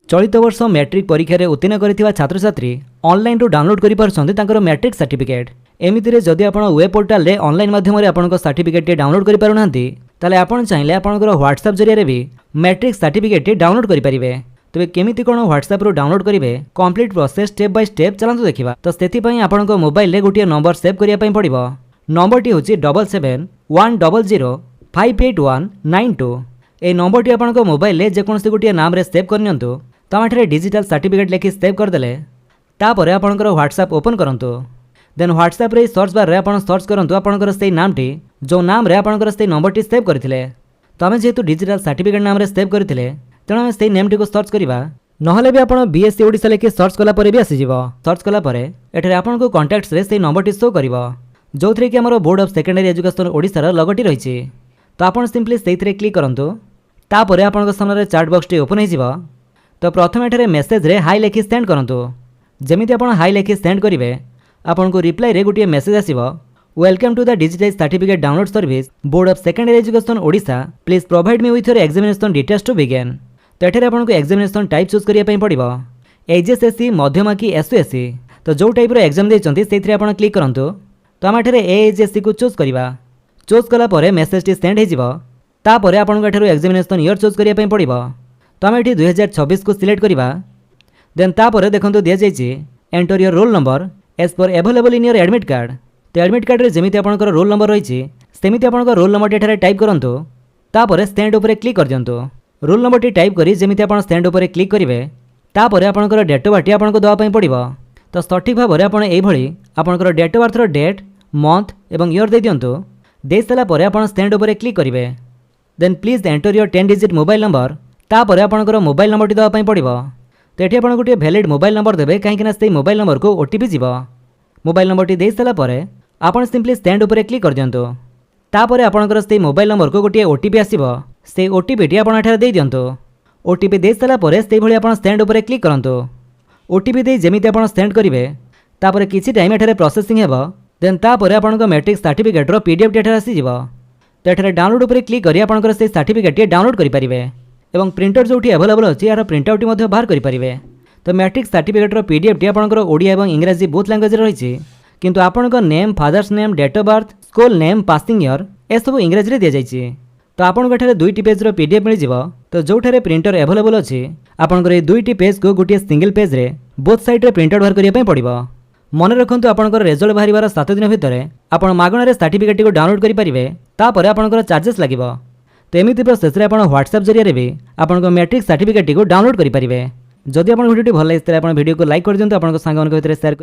चलित वर्ष मैट्रिक परीक्षा उत्तीर्ण करथिबा छात्र छात्री ऑनलाइन रू डाउनलोड करि पारछन्ते तांकर मैट्रिक सर्टिफिकेट। एमितिरे जदि आपण वेब पोर्टल रे ऑनलाइन माध्यम रे आपनको सर्टिफिकेट डाउनलोड करि पारुनांती ताले आपण चाहिले आपनकर व्हाट्सएप जरिया भी मैट्रिक सर्टिफिकेट डाउनलोड करि परिबे। तबे केमिति कोन व्हाट्सएप रू डाउनलोड करिवे complete process step by step चलंतु देखिबा। तो सेति पई आपनको मोबाइल रे गोटिए नंबर सेव करिया पई पड़िबो। नंबरटी होची 7710058192। ए नंबरटी आपनको मोबाइल रे जेकोनसी गोटिए नाम रे सेव करनियंतु तमाठरे डिजिटल सर्टिफिकेट लेखि सेव करदेले तापर आपनकर व्हाट्सएप ओपन करंतु। देन व्हाट्सएप रे सर्च बार रे आपण सर्च करंतु आपनकर सेई नामटी जो नाम रे आपनकर सेई नंबरटी सेव करथिले। तो आमे जेतु डिजिटल सर्टिफिकेट नाम रे सेव करथिले तेणु आमे सेई नेमटी को सर्च करिबा। नहले भी आपण बीएससी ओडिसा लेखि सर्च कला परे भी आसी जिवो। सर्च कला परे एठरे आपनको कांटेक्ट्स रे सेई नंबरटी शो करिवो जोथरे कि हमर board of secondary education Odisha रा लोगोटी रहिछि। तो आपण सिंपली सेइथरे क्लिक करंतु तापर आपनको सामने चैट बॉक्स टी ओपन होइजिवो। तो प्रथम एठरे मेसेज रे हाई लेखि सेंड करंतु। जेमिति आपण हाई लेखि सेंड करिवे आपनको रिप्लाई रे गोटिए मेसेज आसीबो welcome to the digital certificate download service board of secondary education Odisha please provide me with your examination details to begin. तो एठरे आपनको एग्जामिनेशन टाइप चूज करिया पई पड़िबो एचएसएससी मध्यमा की एसयूएससी। तो जो टाइप रो एग्जाम देचंती सेथिरे आपण क्लिक करंतु। तो हम एठरे एएचएससी को चूज करिबा। चूज कला परे मेसेज टी सेंड हेजिबो तापरे आपनको एठरो एग्जामिनेशन ईयर चूज करिया पई पड़िबो। तो आम ये 2026 को सिलेक्ट करवा। देन तापर देखो दि जाइए enter your roll number as per available in your admit card. तो एडमिट कार्ड रे जेमिति आपनकर रोल नंबर रही सेमिति आपनकर रोल नंबर एठारे टाइप करंतु तापर सेंड ऊपर क्लिक कर दियंतु। रोल नंबर टी टाइप करी जेमिति आपण सेंड ऊपर क्लिक करिवे तापर आपनकर डेट ऑफ बर्थ आपनको दवा पई पड़िबो। तो सठिक भाबरे आपण एई भଳି आपनकर डेट ऑफ बर्थ रो डेट मंथ एवं ईयर दे दियंतु। दे साला परे आपण सेंड ऊपर क्लिक करिवे। Then please enter your 10 digit mobile number तापर आपनकर मोबाइल नंबर टी दवा पई पड़िबो। तो एठी आपण गोटे वैलिड मोबाइल नंबर देबे काहेकि ना सेई मोबाइल नंबर को ओटीपी जीवो। मोबाइल नंबर टी दे साला परे आपण सिंपली सेंड ऊपर क्लिक कर दियंतु। तापर आपनकर सेई मोबाइल नंबर को गोटे ओटीपी आसीबो सेई ओटीपी टी आपण एठारे दे दियंतु। ओटीपी दे साला परे सेई भଳି आपण सेंड ऊपर क्लिक करंतु। ओटीपी दे जेमिति आपण सेंड करिवे तापर किछि टाइम एठारे प्रोसेसिंग हेबो। देन तापर आपनकर मैट्रिक सर्टिफिकेट रो पीडीएफ टी एठारे आसी जिवो। तो एठारे डाउनलोड ऊपर क्लिक करी आपनकर सेई सर्टिफिकेट टी डाउनलोड करि परिबे एवं प्रिंटर जो अवेलेबल अच्छी यार प्रिंट आउट बाहर करेंगे। तो मैट्रिक सर्टिफिकेट पीडीएफ टी आपंकर ओडिया और इंग्राजी बोथ लैंग्वेज रही किंतु आपंकर name father's name date of birth school name passing year ए सब इंग्राजी रे दि जाइए। तो आपको एठारे 2टी पेज रो पीडीएफ मिल जिवो। तो जोठारे प्रिंटर अवेलेबल अच्छी आपंकर ये 2टी पेज को गोटे सिंगल पेज रे बोथ साइड रे प्रिंट आउट बाहर करने पड़ो। मन रखु आपंकर रिजल्ट बाहर 7 दिन भितर आप मागणार सर्टिफिकेट को डाउनलोड करेंगे तापर आपंकर चार्जेस लगे। तो एमती प्रोसेस आप व्हाट्सएप जरिए भी आपको मैट्रिक सर्टिफिकेट को डाउनलोड करेंगे। जदि आप वीडियो भल लगे वीडियो को लाइक कर दिखाँ आपंक सांग शेयर